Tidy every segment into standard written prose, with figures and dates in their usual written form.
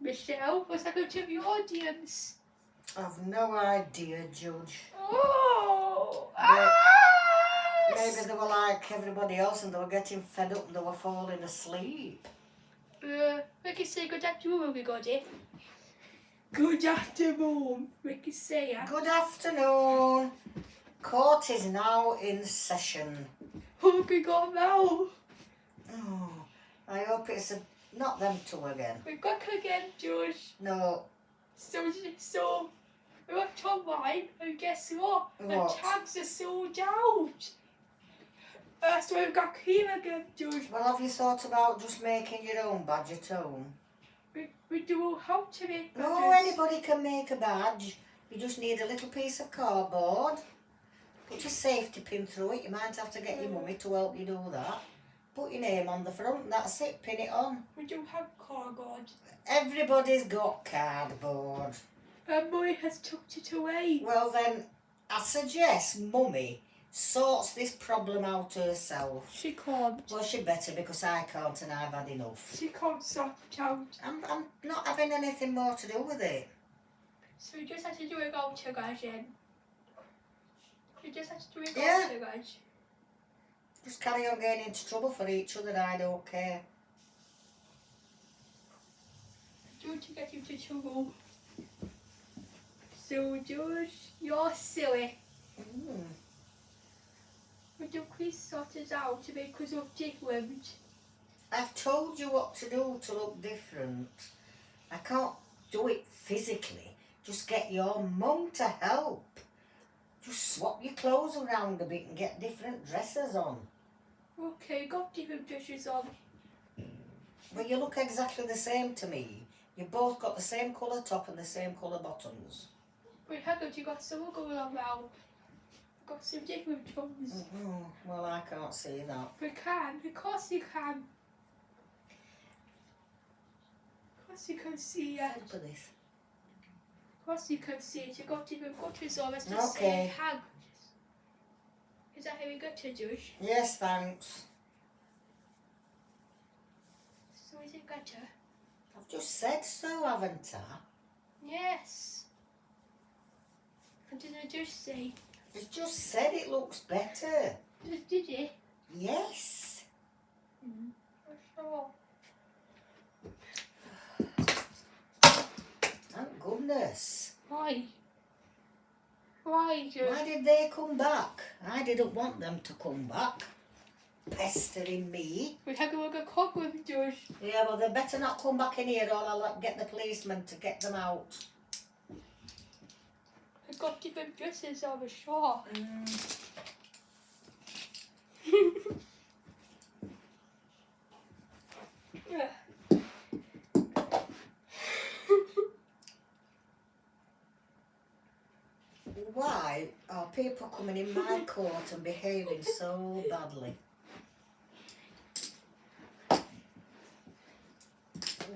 Michelle, what's that going to the audience? I've no idea, Judge. Oh! Maybe they were like everybody else and they were getting fed up and they were falling asleep. We can say good afternoon, everybody. Good afternoon, we can say it. Good afternoon. Court is now in session. Who we got now? Oh, I hope it's not them two again. We got again, George. No. So, we're up online, and guess what? What? The tags are sold out. So we've got here again, George. Well, have you thought about just making your own badge at home? We do how to make badges. No, anybody can make a badge. You just need a little piece of cardboard. Put a safety pin through it. You might have to get your mummy to help you do that. Put your name on the front and that's it. Pin it on. We do have cardboard. Everybody's got cardboard. Mummy has tucked it away. Well then, I suggest Mummy sorts this problem out herself. She can't. Well, she better because I can't and I've had enough. She can't sort it out. I'm not having anything more to do with it. So we just have to do it out again. We just have to do it Yeah. out again. Just carry on getting into trouble for each other, I don't care. Do to get into trouble. So George, you're silly. But you please sort it out to make us look different. I've told you what to do to look different. I can't do it physically. Just get your mum to help. Just swap your clothes around a bit and get different dresses on. Okay, got different dresses on. But you look exactly the same to me. You've both got the same colour top and the same colour bottoms. Wait, haven't you got some going on now? Got some different ones. Well, I can't see that. We can, of course you can. Of course you can see it. Look at this. Of course you can see it. You've got different buttons on. Let's just Okay. say hang. Is that how we got to Josh? Yes, thanks. So is it better? I've just said so, haven't I? Yes. What did I just say? I've just said it looks better. Did you? Yes. Sure. Thank goodness. Why? Why, Josh? Why did they come back? I didn't want them to come back. Pestering me. We have to work a cock with Josh. Yeah, well, they better not come back in here or I'll get the policeman to get them out. I've got different dresses on the shore. Why are people coming in my court and behaving so badly?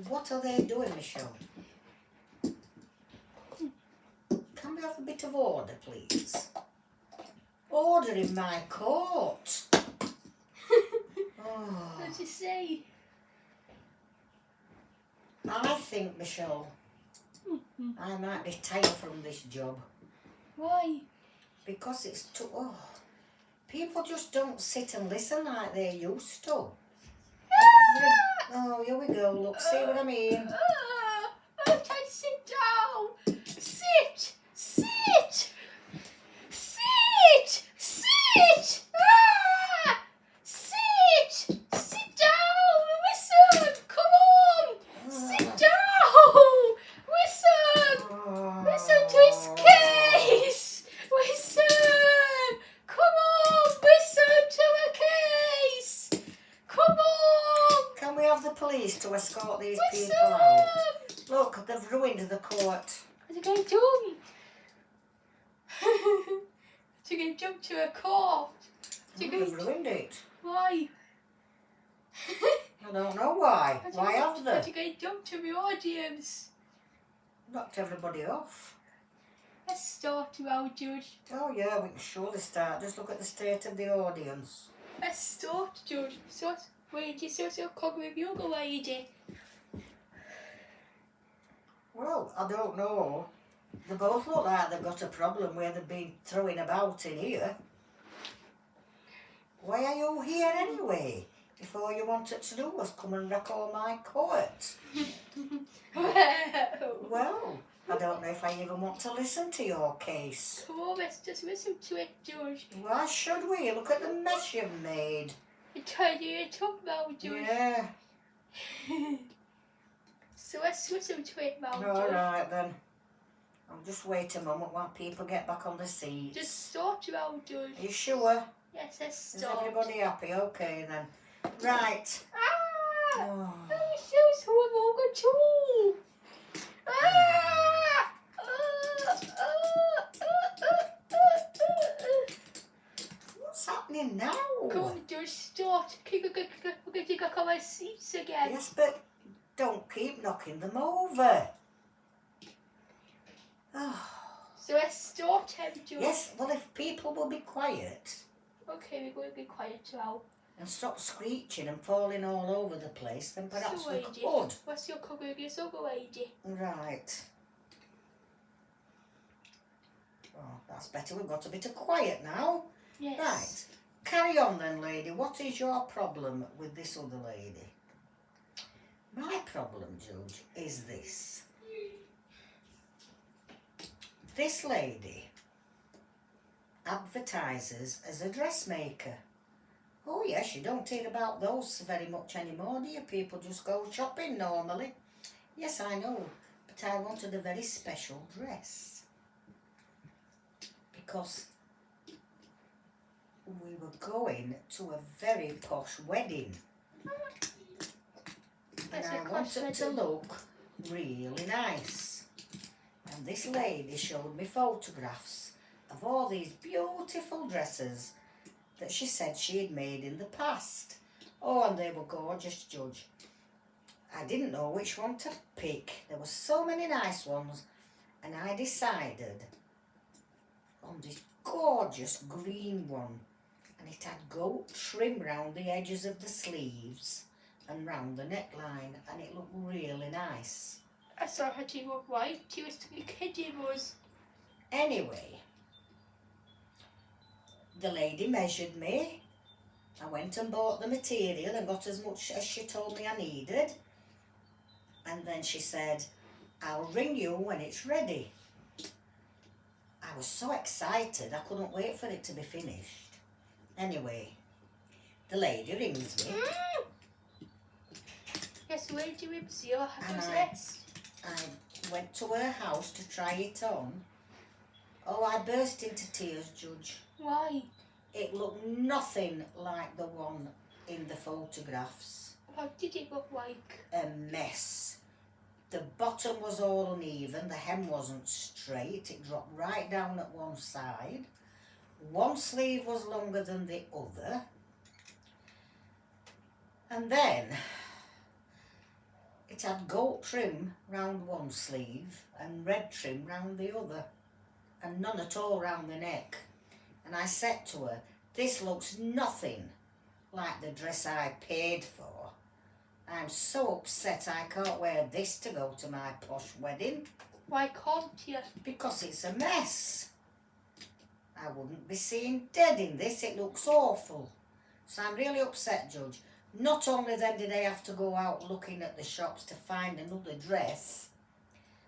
What are they doing, Michelle? Can we have a bit of order, please? Order in my court. Oh, What did you say? I think, Michelle, I might retire from this job. Why? Because it's too... Oh, people just don't sit and listen like they used to. Oh, here we go. Look, see what I mean? I can't sit down. Sit! Sit! Sit! Sit! Ah! Sit! Sit down! Listen! Come on! Sit down! Listen! Listen to his case! Listen! Come on! Listen to the case! Come on! Can we have the police to escort these Listen! people out? Look, they've ruined the court. What's it going to do? To get jumped to a court. They've ruined it. Why? I don't know why. Why have they? To get jumped to the audience. Knocked everybody off. Let's start now, Judge. Oh yeah, we can surely start. Just look at the state of the audience. Let's start, Judge. Wait, you saw your cog with yoga lady. I don't know. They both look like they've got a problem where they've been throwing about in here. Why are you here anyway? If all you wanted to do was come and wreck all my court. Well, I don't know if I even want to listen to your case. Come on, let's just listen to it, George. Why should we? Look at the mess you've made. I told you to talk about, George. Yeah. So let's listen to it now, George. Alright then. I'll just wait a moment while people get back on the seats. Just start it out, George. Are you sure? Yes, let's Is start. everybody happy? Okay then. Right. Ah! Oh. I'm so horrible, Ah! What's happening now? Come on, George, start. We're going to go on our seats again. Yes, but don't keep knocking them over. Oh. So let's start him, George. Yes, well if people will be quiet Okay, we're going to be quiet now. and stop screeching and falling all over the place, then perhaps So, we lady, could. what's your congregation over, lady? Right. Oh, that's better. We've got a bit of quiet now. Yes. Right. Carry on then, lady. What is your problem with this other lady? My problem, Judge, is this. This lady advertises as a dressmaker. Oh yes, you don't hear about those very much anymore, do you? People just go shopping normally. Yes, I know, but I wanted a very special dress. Because we were going to a very posh wedding. And I wanted to look really nice. And this lady showed me photographs of all these beautiful dresses that she said she had made in the past. Oh, and they were gorgeous, Judge. I didn't know which one to pick. There were so many nice ones. And I decided on this gorgeous green one. And it had gold trim round the edges of the sleeves and round the neckline. And it looked really nice. I saw her she looked white. She was kidding us. Anyway, the lady measured me. I went and bought the material and got as much as she told me I needed. And then she said, I'll ring you when it's ready. I was so excited, I couldn't wait for it to be finished. Anyway, the lady rings me. Yes, where do we see her? And I went to her house to try it on. Oh, I burst into tears, Judge. Why? It looked nothing like the one in the photographs. What did it look like? A mess. The bottom was all uneven, the hem wasn't straight, it dropped right down at one side. One sleeve was longer than the other. And then it had gold trim round one sleeve and red trim round the other, and none at all round the neck. And I said to her, this looks nothing like the dress I paid for. I'm so upset I can't wear this to go to my posh wedding. Why can't you? Because it's a mess. I wouldn't be seen dead in this, it looks awful. So I'm really upset, Judge. Not only then did I have to go out looking at the shops to find another dress,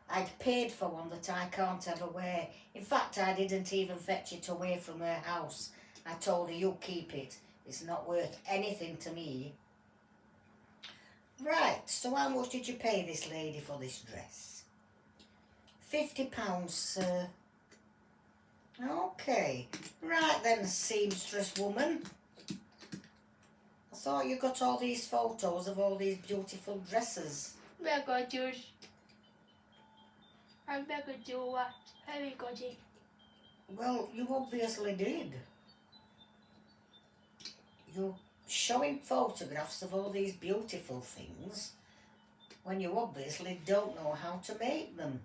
I'd paid for one that I can't ever wear. In fact, I didn't even fetch it away from her house. I told her, you keep it. It's not worth anything to me. Right, so how much did you pay this lady for this dress? £50, sir. Okay. Right then, seamstress woman. I thought you got all these photos of all these beautiful dresses. We're going to do. I'm going to do what? Very good. Well, you obviously did. You're showing photographs of all these beautiful things when you obviously don't know how to make them.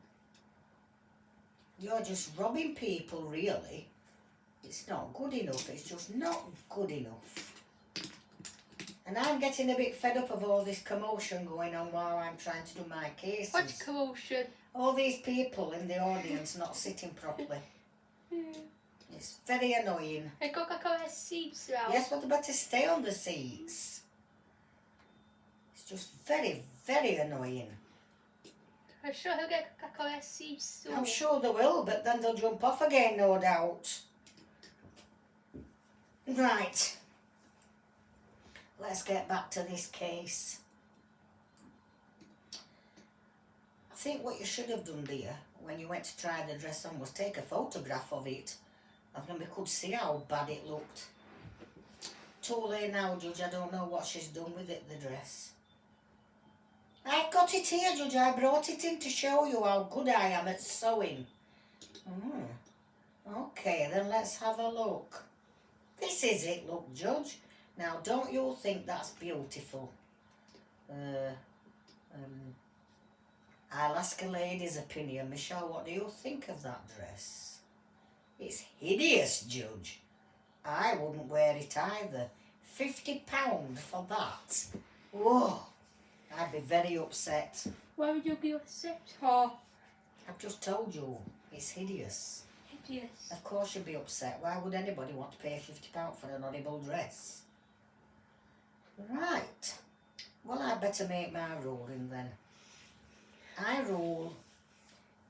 You're just robbing people, really. It's not good enough. It's just not good enough. And I'm getting a bit fed up of all this commotion going on while I'm trying to do my cases. What commotion? All these people in the audience not sitting properly. It's very annoying. I got our seats around. Yes, but they better stay on the seats. It's just very, very annoying. I'm sure he'll get our seats soon. I'm sure they will, but then they'll jump off again, no doubt. Right. Let's get back to this case. I think what you should have done, dear, when you went to try the dress on was take a photograph of it. And then we could see how bad it looked. Too late now, Judge. I don't know what she's done with it, the dress. I've got it here, Judge. I brought it in to show you how good I am at sewing. Okay, then let's have a look. This is it, look, Judge. Now, don't you think that's beautiful? I'll ask a lady's opinion. Michelle, what do you think of that dress? It's hideous, Judge. I wouldn't wear it either. £50 for that. Whoa, I'd be very upset. Why would you be upset? Oh, I've just told you, it's hideous. hideous. Of course you'd be upset. Why would anybody want to pay £50 for an horrible dress? Right. Well, I'd better make my ruling then. I rule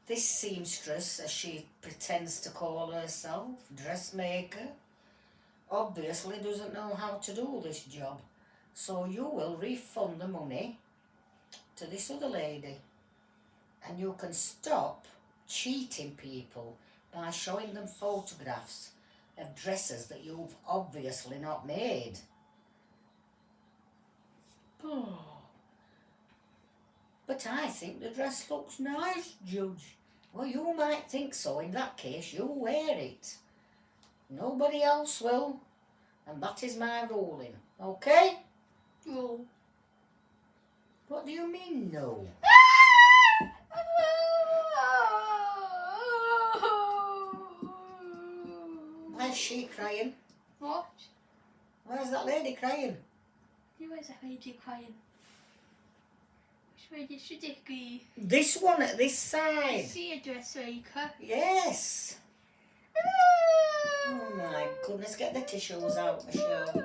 this seamstress, as she pretends to call herself, dressmaker, obviously doesn't know how to do this job. So you will refund the money to this other lady. And you can stop cheating people by showing them photographs of dresses that you've obviously not made. But I think the dress looks nice, Judge. Well, you might think so. In that case, you wear it. Nobody else will. And that is my ruling. Okay? No. What do you mean, no? Why is she crying? What? Why is that lady crying? Who is that lady crying? Which lady should it be? This one at this I side. see a dressmaker. Yes. Oh my goodness, get the tissues out, Michelle.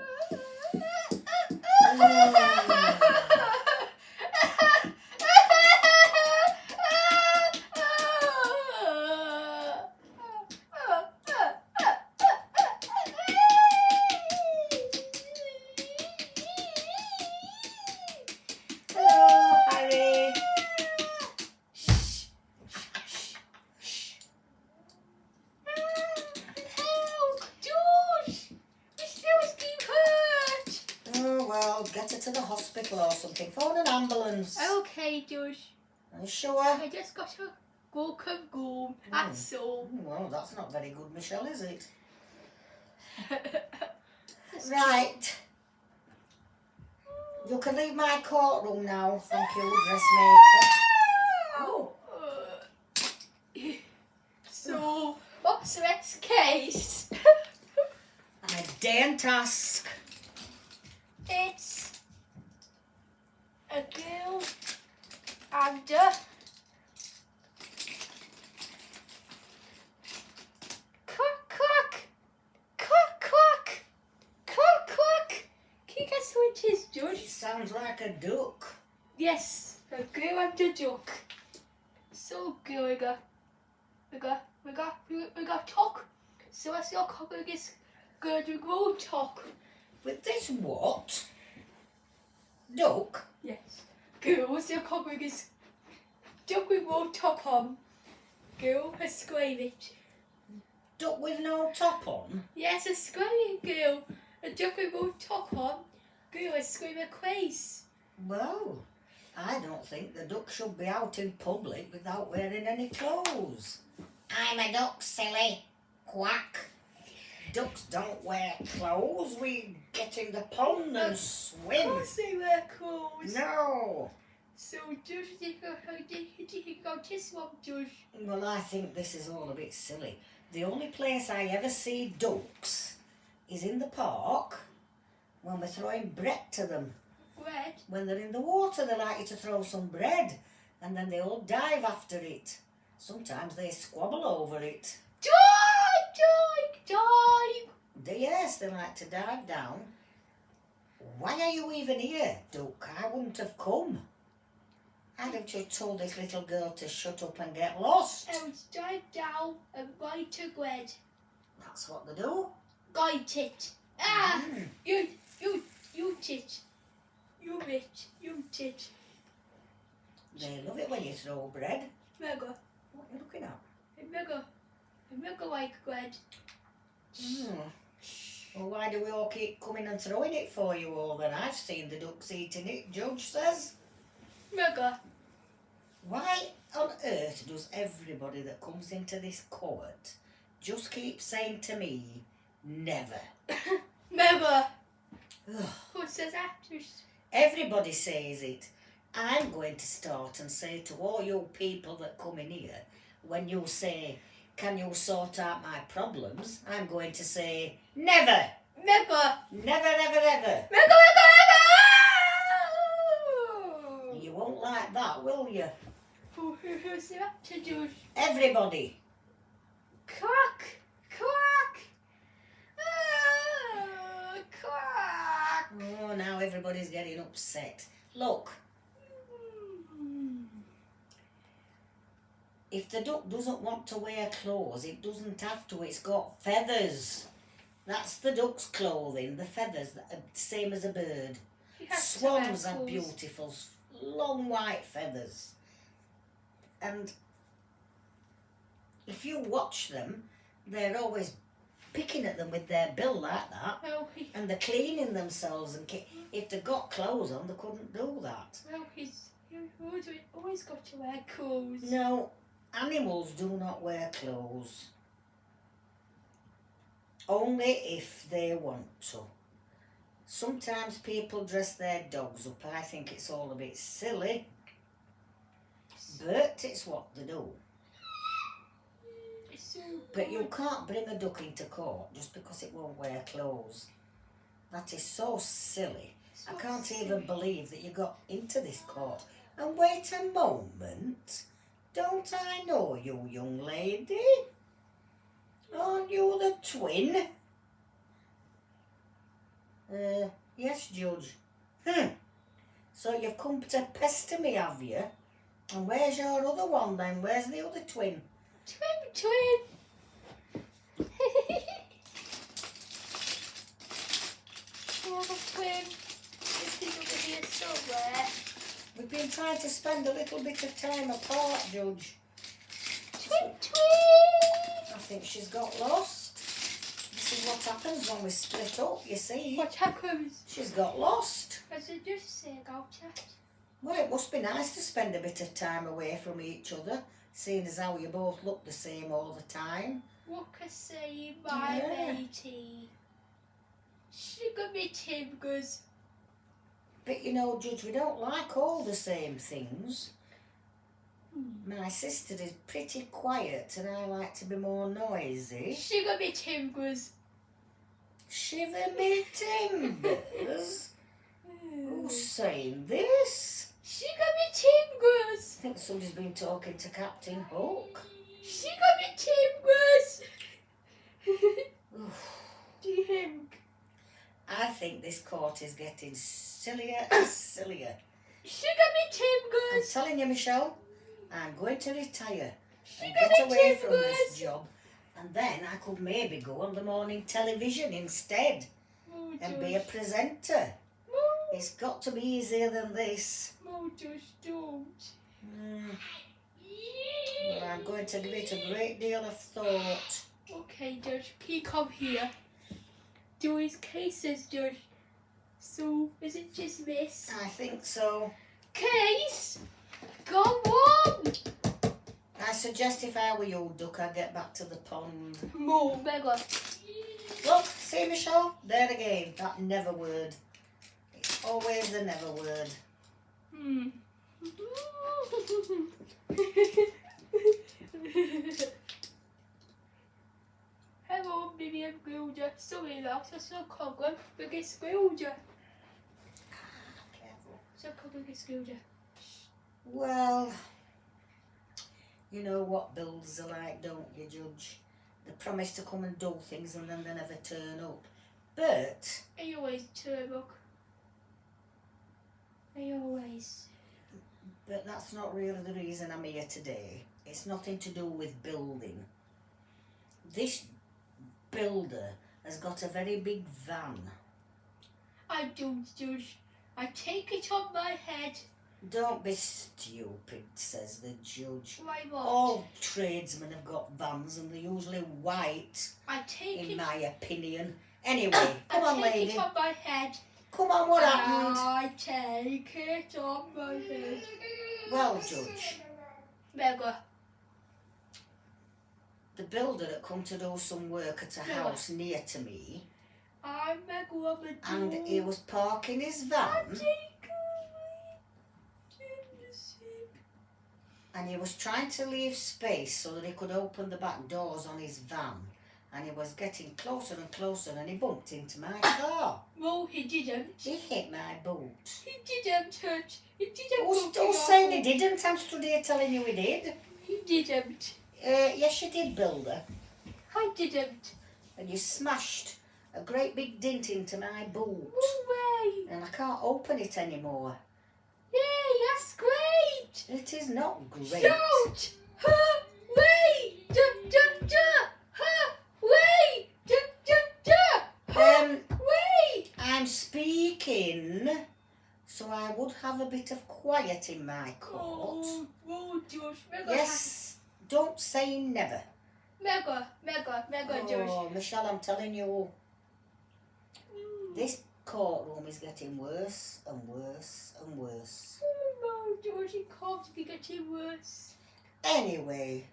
Hello, Harry. Help! George! This nose keep hurt! Oh well, get her to the hospital or something. Phone an ambulance. Okay, George. Are you sure? I just got to go home. That's all. Well, that's not very good, Michelle, is it? Right. You can leave my courtroom now. Thank you, dressmaker. Oh. So, what's the next case? I daren't ask. It's a girl and a quack quack quack quack quack quack. Can you guess who it is, It Judge? sounds like a duck. Yes, a girl and a duck. So girl, we got talk. So I your cock is good to go talk. With this what? Duck? Yes. Girl, what's your cock is duck with no top on. Girl, explain it. Duck with no top on? Yes, explain it, girl. A duck with no top on. Girl, explain a place. Well, I don't think the duck should be out in public without wearing any clothes. I'm a duck, silly. Quack. Ducks don't wear clothes. We get in the pond and Of swim. course they wear clothes. No. So, Judge, you got this one, Judge. Well, I think this is all a bit silly. The only place I ever see ducks is in the park when we're throwing bread to them. Bread? When they're in the water, they like you to throw some bread, and then they all dive after it. Sometimes they squabble over it. Dive! Yes, they like to dive down. Why are you even here, Duck? I wouldn't have come. I'd have just told this little girl to shut up and get lost. I would dive down and bite a bread. That's what they do. Bite it. Ah! Mm. You tit. You bitch. You tit. They love it when you throw bread. Mega. What are you looking at? I mega like bread. Well, why do we all keep coming and throwing it for you all then? I've seen the ducks eating it, Judge says. Mega. Why on earth does everybody that comes into this court just keep saying to me, never? Mega. Ugh. Who says that? Everybody says it. I'm going to start and say to all you people that come in here, when you say, can you sort out my problems? I'm going to say, never. Mega. Never, ever, ever. Mega. You won't like that, will you? Who's that to do? Everybody. Quack. Quack. Oh, now everybody's getting upset. Look, if the duck doesn't want to wear clothes, it doesn't have to. It's got feathers. That's the duck's clothing, the feathers, same as a bird. Swans have beautiful, long white feathers. And if you watch them, they're always picking at them with their bill like that. Well, And they're cleaning themselves. And if they got clothes on, they couldn't do that. he's always got to wear clothes. No, animals do not wear clothes. Only if they want to. Sometimes people dress their dogs up. I think it's all a bit silly. But it's what they do. But you can't bring a duck into court just because it won't wear clothes. That is so silly. I can't even believe that you got into this court. And wait a moment. Don't I know you, young lady? Aren't you the twin? Yes, Judge. So you've come to pester me, have you? And where's your other one then? Where's the other twin? Twin. Twin. Is he over here somewhere? We've been trying to spend a little bit of time apart, Judge. Twin. I think she's got lost. This is what happens when we split up, you see. What happens? She's got lost. As I just say about it. Well, it must be nice to spend a bit of time away from each other, seeing as how you both look the same all the time. What can say my matey? Sugar me Tigers. But you know, Judge, we don't like all the same things. My sister is pretty quiet and I like to be more noisy. Sugar me Tigers. Shiver me timbers. Who's saying this? Sugar me Tigers. I think somebody's been talking to Captain Hook. Sugar me Tigers. Do you think? I think this court is getting sillier and sillier. Sugar me I'm Tigers. telling you, Michelle, I'm going to retire and Sugar get me away from Tigers. this job. And then I could maybe go on the morning television instead and be a presenter. It's got to be easier than this. No, just don't. Well, I'm going to give it a great deal of thought. Okay, Judge, he come here. Do his cases, Judge. So, is it dismissed? I think so. Case? Go on! I suggest if I were you, Duck, I'd get back to the pond. More mega. Look, see, Michelle? There again, that never word. It's always the never word. Hello, Mimi and Gilda. Sorry, love. så kommer bygga skogen. Careful. Så kommer bygga skogen. Well, you know what builders are like, don't you, Judge? They promise to come and do things and then they never turn up. But I always turn up. I always. But that's not really the reason I'm here today. It's nothing to do with building. This builder has got a very big van. I don't, Judge. I take it on my head. Don't be stupid, says the judge. Why what? All tradesmen have got vans and they're usually white, I take in it. my opinion. Anyway, come on, I take lady. it on my head. Come on, what happened? I take it on my head. Well, Judge, Mega. the builder that come to do some work at a Yeah. house near to me, I'm Mega on the and door. he was parking his I van, take away the ship. and he was trying to leave space so that he could open the back doors on his van, and he was getting closer and closer, and he bumped into my car. No, he didn't. He hit my boot. He didn't hurt. He didn't. Who's saying he didn't? I'm stood here telling you he did. He didn't. Yes, you did, builder. I didn't. And you smashed a great big dint into my boot. No way. And I can't open it anymore. Yay, that's great. It is not great. Shout. Hooray. Da, da, da. Hooray. Da, da, da. Hooray. I'm speaking, so I would have a bit of quiet in my court. Oh, Josh. Mega. Yes, don't say never. Mega, Josh. Oh, Michelle, I'm telling you, this courtroom is getting worse and worse and worse. Oh, no, George, it can't be getting worse. Anyway,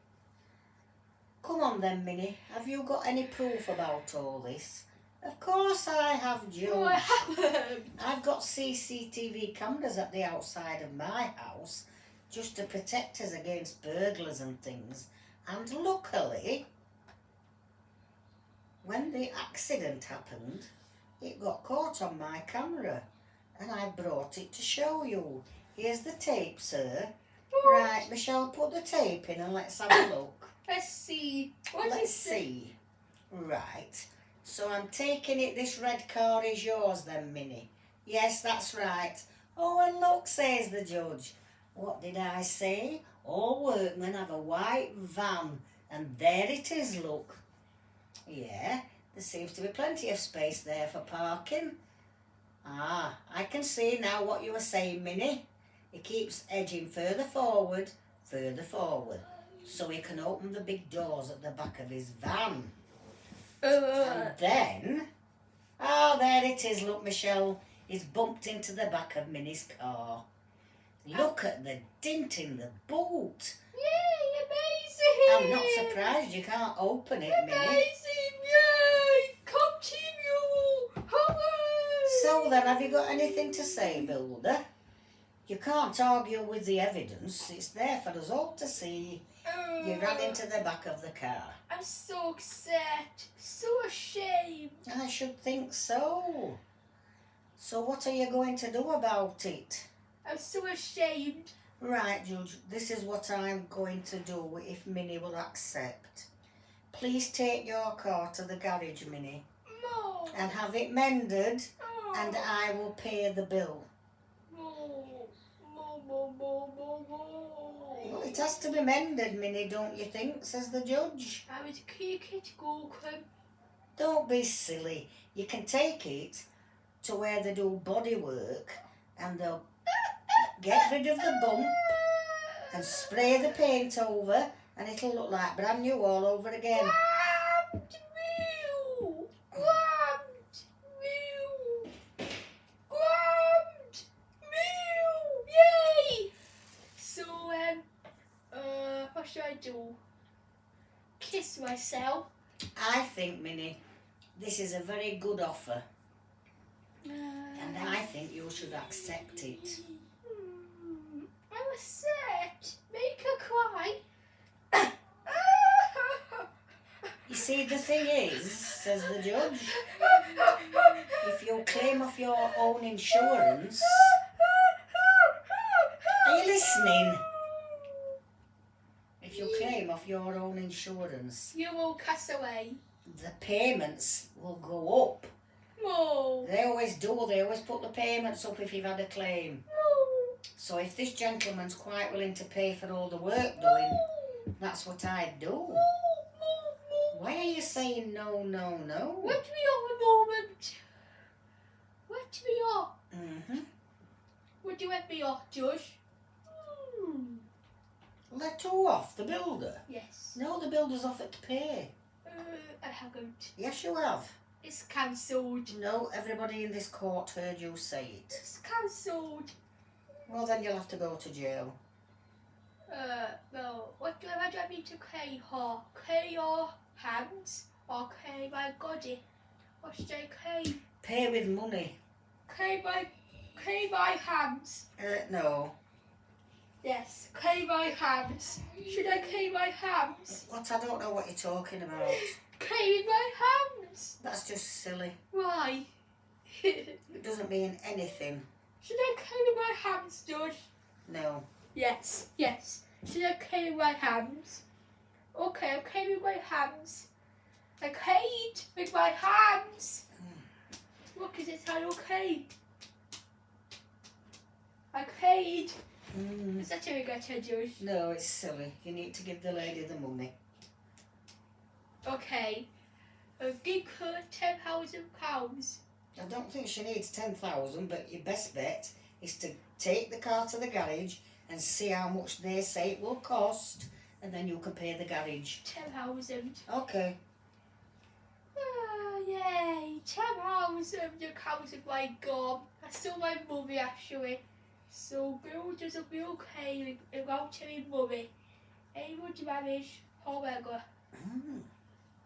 come on then, Minnie. Have you got any proof about all this? Of course I have, Judge. No, I haven't. I've got CCTV cameras at the outside of my house just to protect us against burglars and things. And luckily, when the accident happened, it got caught on my camera. And I brought it to show you. Here's the tape, sir. Right, Michelle, put the tape in and let's have a look. Let's see. What Let's is it? see. Right. So I'm taking it this red car is yours then, Minnie. Yes, that's right. Oh, and look, says the judge. What did I say? All workmen have a white van. And there it is, look. Yeah, there seems to be plenty of space there for parking. Ah, I can see now what you were saying, Minnie. He keeps edging further forward, so he can open the big doors at the back of his van. And then, oh, there it is, look, Michelle. He's bumped into the back of Minnie's car. Look at the dint in the boot. Yay, amazing. I'm not surprised you can't open it, Minnie. Amazing, yay. Continue. Hooray. So then, have you got anything to say, Builder? You can't argue with the evidence. It's there for us all to see. You ran into the back of the car. I'm so upset. So ashamed. I should think so. So what are you going to do about it? I'm so ashamed. Right, Judge, this is what I'm going to do if Minnie will accept. Please take your car to the garage, Minnie, No. and have it mended, No. and I will pay the bill. No. Well, it has to be mended, Minnie, don't you think, says the judge. I would kick it, go, come. Don't be silly. You can take it to where they do body work, and they'll get rid of the bump and spray the paint over, and it'll look like brand new all over again. Grabbed me! Grabbed me! Grabbed me! Yay! So, what should I do? Kiss myself? I think, Minnie, this is a very good offer, and I think you should accept it. I'm upset. Make her cry. You see, the thing is, says the judge, if you claim off your own insurance... Are you listening? If you claim off your own insurance... You won't cast away. The payments will go up. No. They always do. They always put the payments up if you've had a claim. No. So if this gentleman's quite willing to pay for all the work doing, that's what I'd do. Why are you saying no, no, no? Wet me up a moment. Wet me up. Mm-hmm. Would you wet me up, Josh? Let who off? The builder? Yes. No, the builder's offered to pay. I haven't. Yes, you have. It's cancelled. No, everybody in this court heard you say it. It's cancelled. Well, then you'll have to go to jail. Well, what do I need to pay her? Pay your hands or pay my body? What should I pay? Pay with money. Pay my hands. No. Yes, pay my hands. Should I pay my hands? What? I don't know what you're talking about. Pay with my hands. That's just silly. Why? It doesn't mean anything. Should I pay with my hands, George? No. Yes, yes. Should I pay with my hands? Okay, I'll pay with my hands. I paid with my hands. Look, is it sound okay? I paid. Is that a regret, George? No, it's silly. You need to give the lady the money. Okay. Give her £10,000. I don't think she needs 10,000, but your best bet is to take the car to the garage and see how much they say it will cost, and then you can pay the garage. 10,000. Okay. Oh, yay. 10,000. The cows of my gum. I stole my mummy, actually. So builders will be okay without any money. Any would manage, however.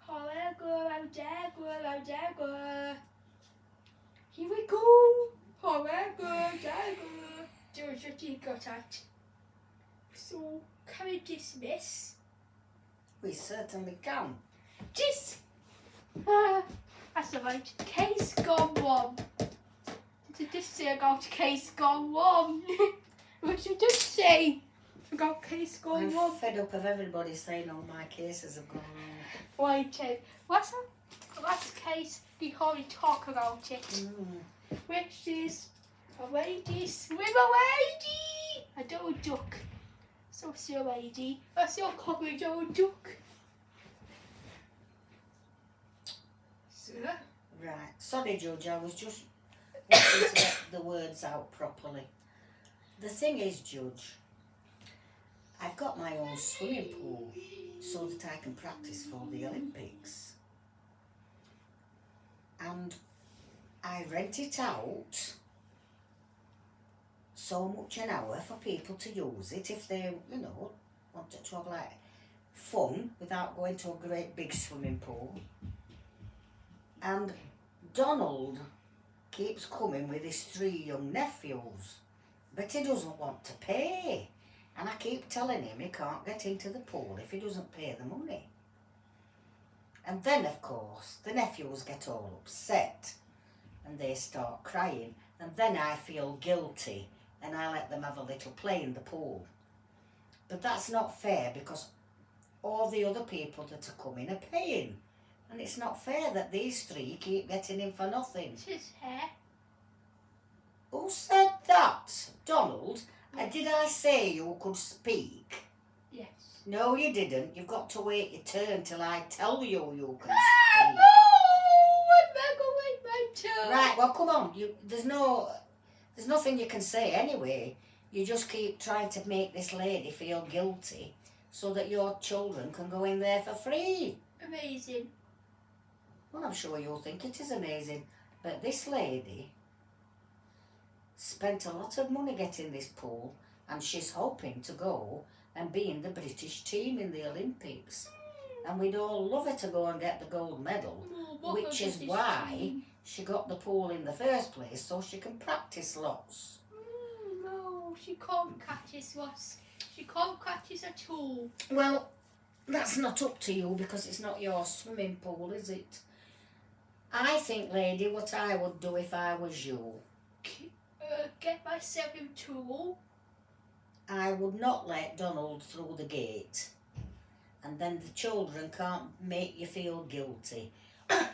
However. Here we go. However. George, what do you got at? So, can we dismiss? We certainly can. That's alright. Case gone wrong. Did this say about case gone wrong? What did you just say? About case gone I'm wrong. fed up of everybody saying all my cases have gone wrong. Wait, what's the last case before we talk about it? Which is a lady, swim a lady! I don't duck. So see a lady. I saw a cockroach, I don't duck. So, Right. Sorry, George, I was just wanting to get the words out properly. The thing is, Judge, I've got my own swimming pool so that I can practice for the Olympics. And I rent it out so much an hour for people to use it if they, want to have like fun without going to a great big swimming pool. And Donald keeps coming with his 3 young nephews, but he doesn't want to pay. And I keep telling him he can't get into the pool if he doesn't pay the money. And then, of course, the nephews get all upset and they start crying. And then I feel guilty and I let them have a little play in the pool. But that's not fair because all the other people that are coming are paying. And it's not fair that these 3 keep getting in for nothing. it's his hair. Who said that? Donald? Did I say you could speak? Yes. No, you didn't. You've got to wait your turn till I tell you you can Ah, speak. no! I'm not going to wait my turn. Right, well, come on. There's nothing you can say anyway. You just keep trying to make this lady feel guilty so that your children can go in there for free. Amazing. Well, I'm sure you'll think it is amazing. But this lady spent a lot of money getting this pool and she's hoping to go and be in the British team in the Olympics. And we'd all love her to go and get the gold medal, which is why she got the pool in the first place, so she can practice lots. No, she can't practice lots. She can't practice at all. Well, That's not up to you because it's not your swimming pool, is it? I think, lady, what I would do if I was you, Get myself in trouble. I would not let Donald through the gate. And then the children can't make you feel guilty.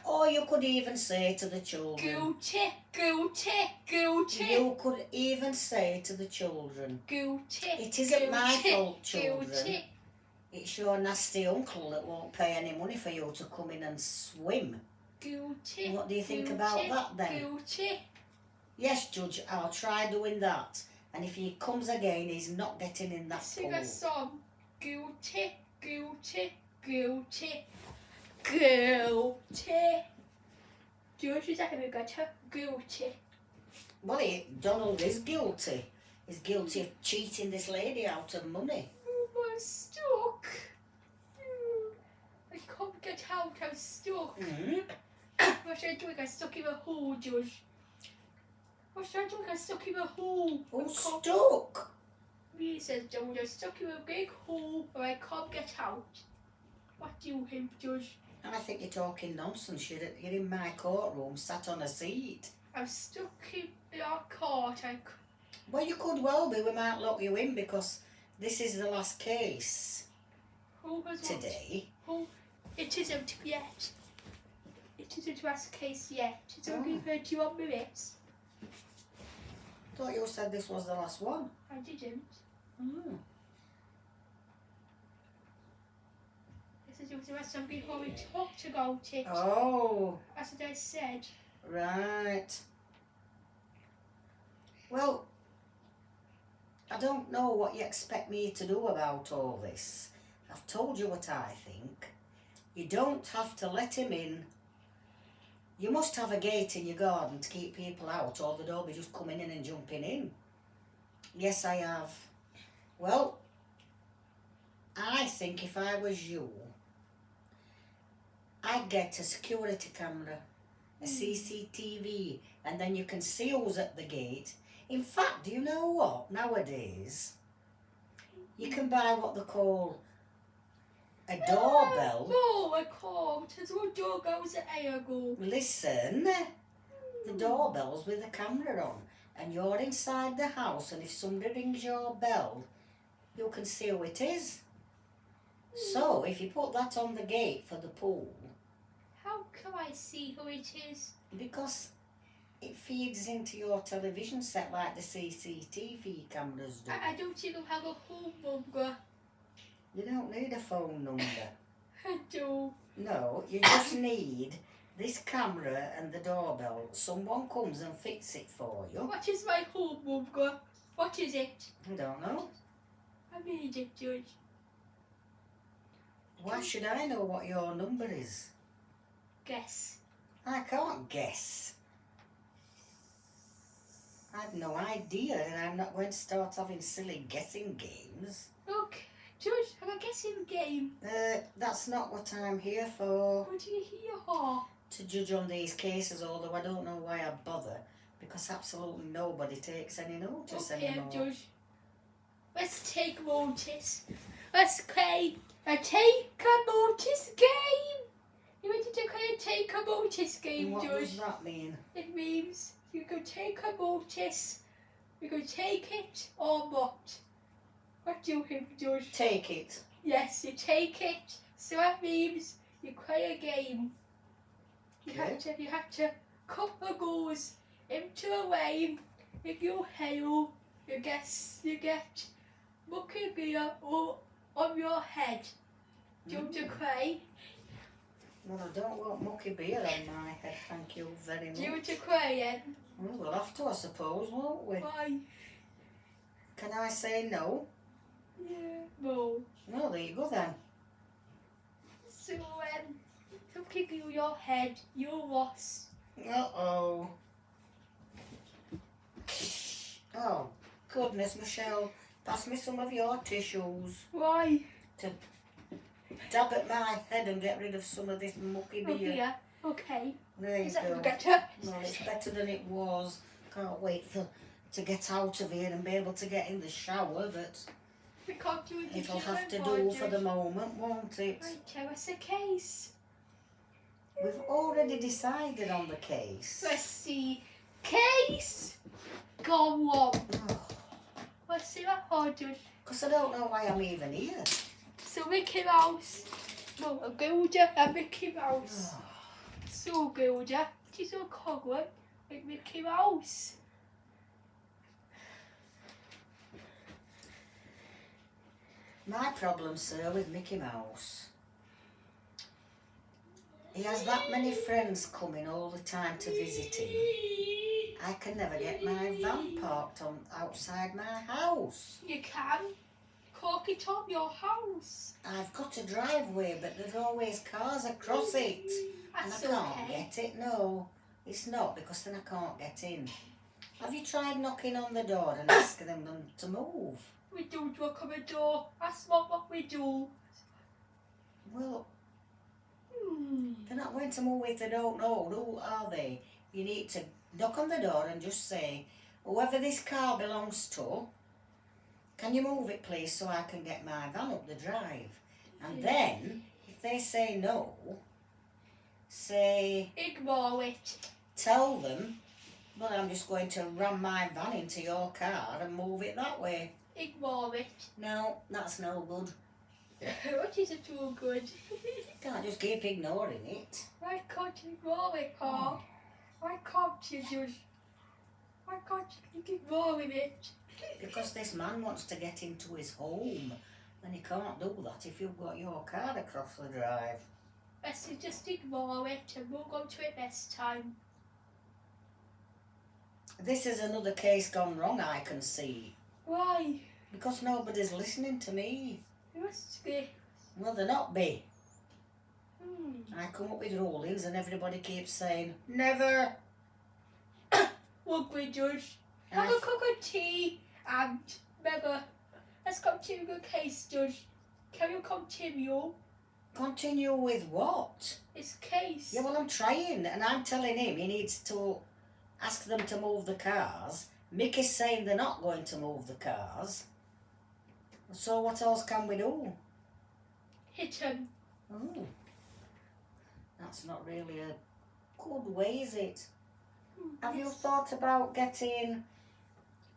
Or you could even say to the children... Guilty, guilty, guilty. You could even say to the children... Guilty. It isn't my guilty, fault, children. Guilty. It's your nasty uncle that won't pay any money for you to come in and swim. Guilty. What do you think guilty, about that then? Guilty. Yes, Judge, I'll try doing that. And if he comes again, he's not getting in that Sing pool. a song. Guilty, guilty, guilty, guilty. George is having got her guilty. Well, Donald is guilty. He's guilty of cheating this lady out of money. I'm stuck. I can't get out. I'm stuck. What should I do? I'm stuck in a hole, Judge. What should I do? I'm stuck in a hole. Oh, stuck? Me says Judge, I'm stuck in a big hole where I can't get out. What do you think, Judge? I think you're talking nonsense. You're in my courtroom, sat on a seat. I'm stuck in your court. Well, you could well be. We might lock you in because this is the last case today. Who? It isn't yet. It isn't last case yet. It's only 31 minutes. I thought you said this was the last one. I didn't. This is the rest of before we talked about it. Oh. That's what I said. Right. Well, I don't know what you expect me to do about all this. I've told you what I think. You don't have to let him in. You must have a gate in your garden to keep people out, or they'd all be just coming in and jumping in. Yes, I have. Well, I think if I was you, I'd get a security camera, a CCTV, and then you can see who's at the gate. In fact, do you know what? Nowadays, you can buy what they call a doorbell. Oh, I can't. There's no doorbells at Ago. Listen, the doorbell's with a camera on, and you're inside the house, and if somebody rings your bell, you can see who it is. So, if you put that on the gate for the pool... How can I see who it is? Because it feeds into your television set like the CCTV cameras do. I don't even have a phone number. You don't need a phone number. I do. No, you just need this camera and the doorbell. Someone comes and fix it for you. What is my home number? What is it? I don't know. I made it, George. Why should I know what your number is? Guess. I can't guess. I've no idea, and I'm not going to start having silly guessing games. Look, George, I got a guessing game. That's not what I'm here for. What are you here for? To judge on these cases, although I don't know why I bother, because absolutely nobody takes any notice anymore. Okay, George. Let's take notice. Let's play a take a notice game. You ready to play a take a notice game, What George? does that mean? It means you can take a notice. You can take it or not. What do you think, George? Take it. Yes, you take it. So that means you play a game. You have to cut the goals into a lane. If you hail, you get mucky beer on your head. Do you want to play? Well, I don't want mucky beer on my head, thank you very much. Do you want to play then? Well, we'll have to, I suppose, won't we? Why? Can I say no? Yeah. No. No, there you go then. So something in your head, you lost. Uh-oh. Oh, goodness, Michelle. Pass me some of your tissues Why? to dab at my head and get rid of some of this mucky beer. Oh, yeah. Okay. There you Is that go. better? No, it's better than it was. Can't wait to get out of here and be able to get in the shower, but We can't do it. It'll have to do for the moment, won't it? Right, tell us a case. We've already decided on the case. Let's see. Case. Go on. Let's see what Hodges. Because I don't know why I'm even here. So Mickey Mouse. Well, a Gilda and Mickey Mouse. So Gilda. She's so covered like Mickey Mouse. My problem, sir, with Mickey Mouse. He has that many friends coming all the time to visit him. I can never get my van parked on outside my house. You can. Cork it up your house. I've got a driveway, but there's always cars across it. That's and I can't okay. get it. No, it's not, because then I can't get in. Have you tried knocking on the door and asking them to move? We don't knock on the door. That's not what we do. Well, they're not going to move if they don't know. Who are they? You need to knock on the door and just say, whoever this car belongs to, can you move it please so I can get my van up the drive? And then, if they say no, say, Ignore it. tell them, well, I'm just going to ram my van into your car and move it that way. Ignore it. No, that's no good. What is it too good? Can't just keep ignoring it. Why can't you ignore it, Pa? Why can't you just... Why can't you keep ignoring it? Because this man wants to get into his home, and he can't do that if you've got your car across the drive. Best to just ignore it and we'll go to it next time. This is another case gone wrong, I can see. Why? Because nobody's listening to me. It must be. Well, they're not be. I come up with rulings and everybody keeps saying, never. Look, we judge. And Have a cup of tea and never. Let's continue the case, Judge. Can you continue? Continue with what? It's case. Yeah, well, I'm trying, and I'm telling him he needs to ask them to move the cars. Mickey's saying they're not going to move the cars. So what else can we do? Hit him. Oh, that's not really a good way, is it? Have you thought about getting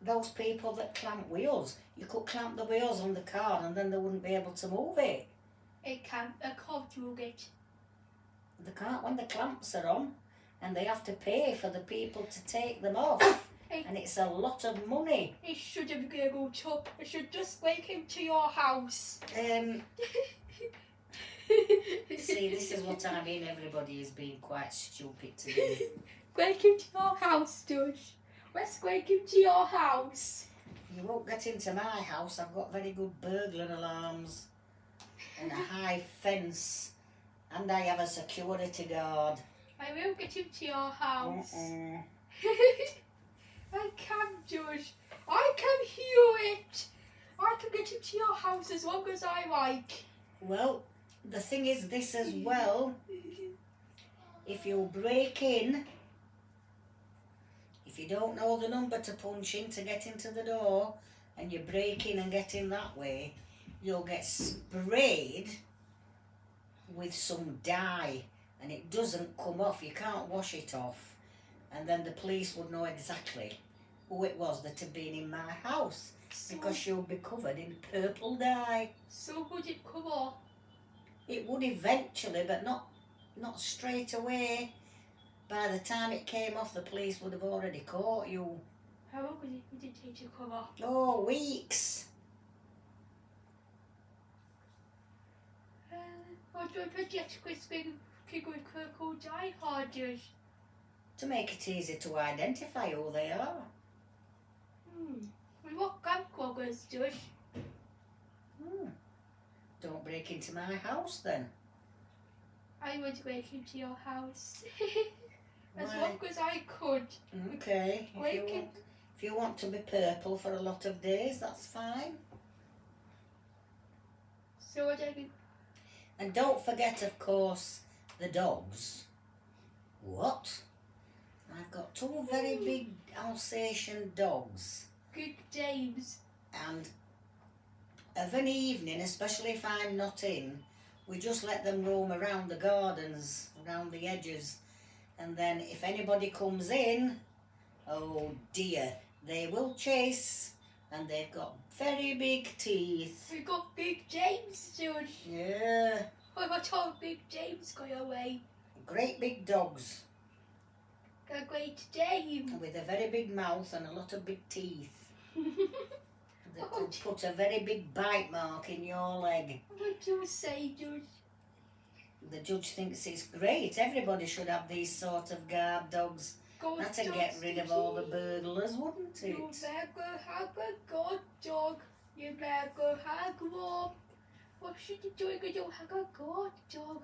those people that clamp wheels? You could clamp the wheels on the car and then they wouldn't be able to move it. I can't do it. They can't when the clamps are on, and they have to pay for the people to take them off. And it's a lot of money. He shouldn't be able to. I should just take him to your house. See, this is what I mean. Everybody is being quite stupid today. Take him to your house, Judge. Let's take him to your house. You won't get into my house. I've got very good burglar alarms and a high fence, and I have a security guard. I will get him to your house. I can, Judge. I can hear it. I can get him to your house as long as I like. Well, the thing is this as well. If you break in, if you don't know the number to punch in to get into the door, and you break in and get in that way, you'll get sprayed with some dye, and it doesn't come off. You can't wash it off. And then the police would know exactly who it was that had been in my house, because you'll be covered in purple dye. So would it come off? It would eventually, but not straight away. By the time it came off, the police would have already caught you. How long would it take to come off? Oh, weeks. What do I project with Kirkle die harders? To make it easy to identify who they are. We what grandcloggers, Judge? Don't break into my house then. I would break into your house. As Why? long as I could. Okay. If you want to be purple for a lot of days, that's fine. So what I do? And don't forget, of course, the dogs. What? I've got two very big Alsatian dogs. Good James. And of an evening, especially if I'm not in, we just let them roam around the gardens, around the edges. And then if anybody comes in, oh dear, they will chase. And they've got very big teeth. We got Big James, George. Yeah. What about all Big James going away? Great big dogs. A great James. With a very big mouth and a lot of big teeth. That could put a very big bite mark in your leg. What do you say, George? The judge thinks it's great. Everybody should have these sort of guard dogs. Good That'd get rid of all the burglars, wouldn't it? You better have a good dog. You better have one. What should you do if you don't have a good dog?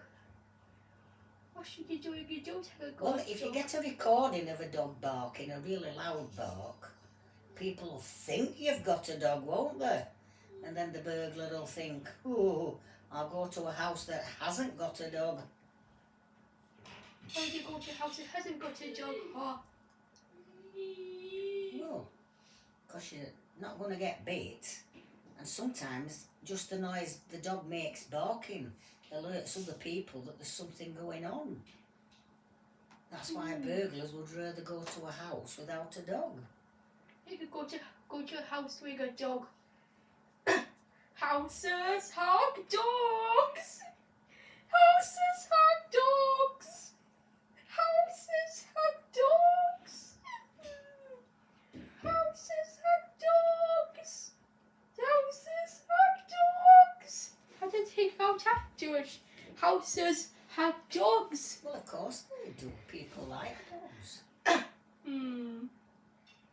What should you do if you don't have a good dog? Well, if you get a recording of a dog barking, a really loud bark, people will think you've got a dog, won't they? And then the burglar will think, oh, I'll go to a house that hasn't got a dog. Why do you go to a house that hasn't got a dog? Oh. Well, because you're not going to get bit. And sometimes just the noise the dog makes barking alerts other people that there's something going on. That's why burglars would rather go to a house without a dog. You could go to a house with a dog. Houses have dogs. Houses have dogs. Houses have dogs. Houses have dogs. Houses have dogs. I didn't think about that, George. Houses have dogs. Well, of course they do. People like dogs.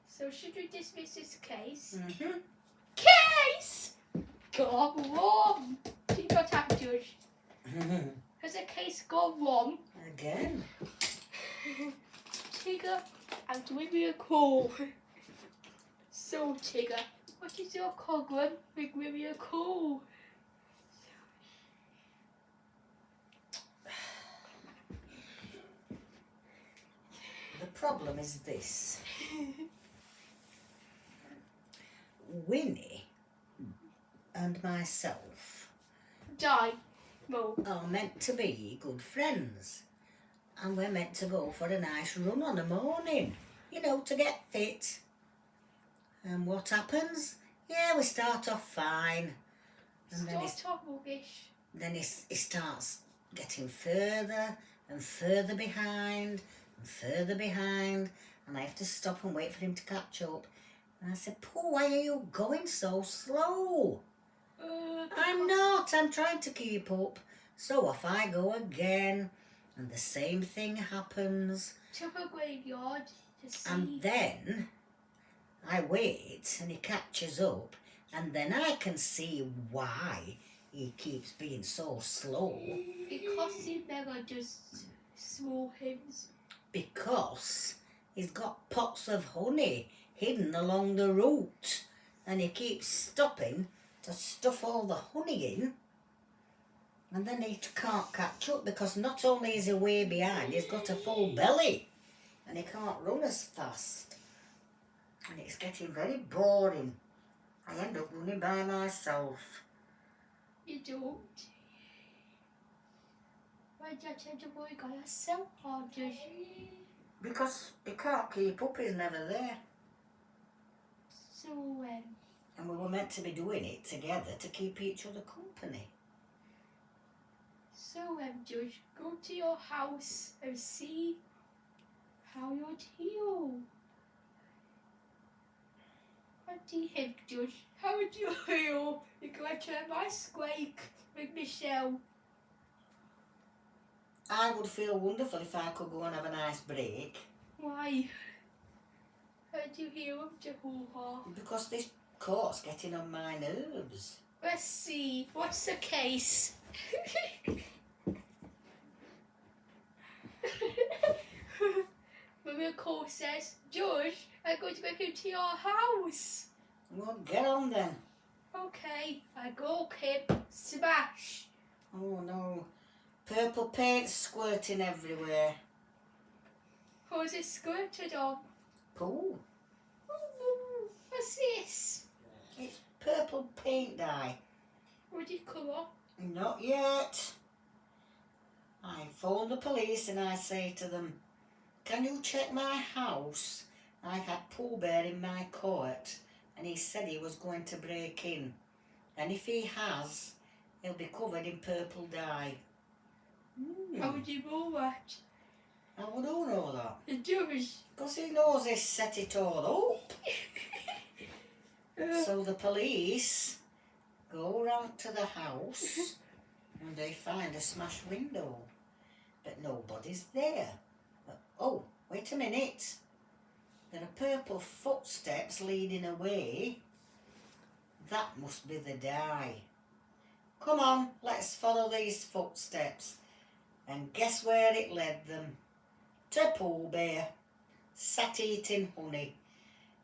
So should we dismiss this case? Mm-hmm. Case! Gone wrong. You got that, George. Has a case gone wrong? Again. Tigger, I'm doing me a call. So, Tigger, what is your problem with giving me a call? The problem is this. Winnie and myself Die. No. are meant to be good friends. And we're meant to go for a nice run on a morning, you know, to get fit. And what happens? Yeah, we start off fine. And then he starts getting further and further behind and further behind. And I have to stop and wait for him to catch up. And I said, Paul, why are you going so slow? I'm not. I'm trying to keep up. So off I go again. And the same thing happens. To a graveyard to see. And then I wait and he catches up. And then I can see why he keeps being so slow. Because he never does small hymns. Because he's got pots of honey hidden along the route. And he keeps stopping to stuff all the honey in. And then he can't catch up because not only is he way behind, he's got a full belly. And he can't run as fast. And it's getting very boring. I end up running by myself. You don't. Why do you tend to worry by yourself, or does you? Because he can't keep up, he's never there. So, And we were meant to be doing it together to keep each other company. So, Judge, go to your house and see how you'd heal. What do you think, Judge? How would you heal? You're going to have my squeak with Michelle. I would feel wonderful if I could go and have a nice break. Why? How do you heal him, Jehovah? Because this court's getting on my nerves. Let's see. What's the case? Maria Cole says, George, I'm going to make it to your house. Well, get on then. Okay, I go, Kip. Smash. Oh no. Purple paint squirting everywhere. Who's it squirted on? Ooh. Ooh, what's this? It's purple paint dye. Would you come up? Not yet. I phone the police and I say to them, can you check my house? I've had Pooh Bear in my court and he said he was going to break in. And if he has, he'll be covered in purple dye. How would you know that? How would you know that? The judge. Because he knows he set it all up. So the police go round to the house and they find a smashed window. But nobody's there. Oh, wait a minute. There are purple footsteps leading away. That must be the dye. Come on, let's follow these footsteps. And guess where it led them? To Pooh Bear, sat eating honey.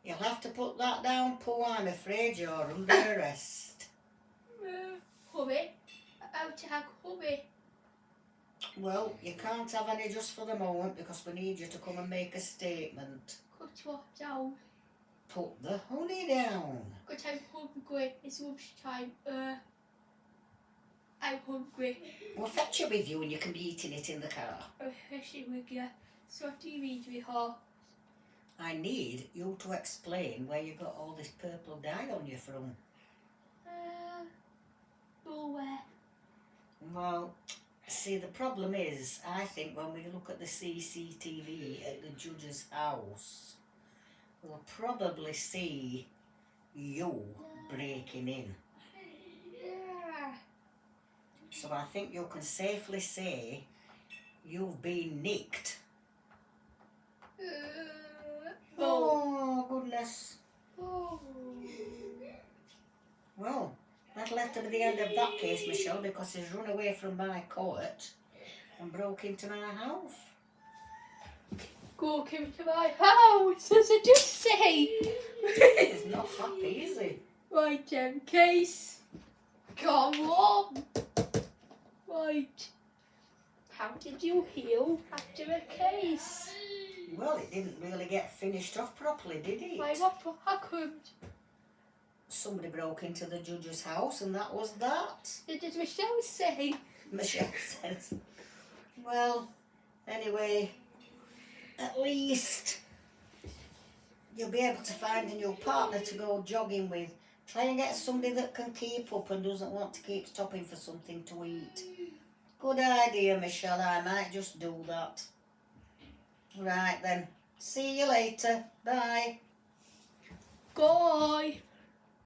You'll have to put that down, Pooh. I'm afraid you're under arrest. Hurry. How to have hurry? Well, you can't have any just for the moment because we need you to come and make a statement. Cut what down? Put the honey down. Because I'm hungry. It's lunchtime. I'm hungry. We'll fetch it with you and you can be eating it in the car. I'm fishing with you. So what do you need me for? I need you to explain where you got all this purple dye on you from. Nowhere. Well, see, the problem is, I think when we look at the CCTV at the judge's house, we'll probably see you breaking in. So I think you can safely say you've been nicked. Oh, goodness. Oh. Well, that'll have to be the end of that case, Michelle, because he's run away from my court and broke into my house. Go into my house, as I just say. He's not happy, is he? Right, case. Come on. Right. How did you heal after a case? Well, it didn't really get finished off properly, did it? Why, what happened? Somebody broke into the judge's house and that was that. What did Michelle say? Michelle says. Well, anyway, at least you'll be able to find a new partner to go jogging with. Try and get somebody that can keep up and doesn't want to keep stopping for something to eat. Good idea, Michelle. I might just do that. Right then. See you later. Bye. Bye.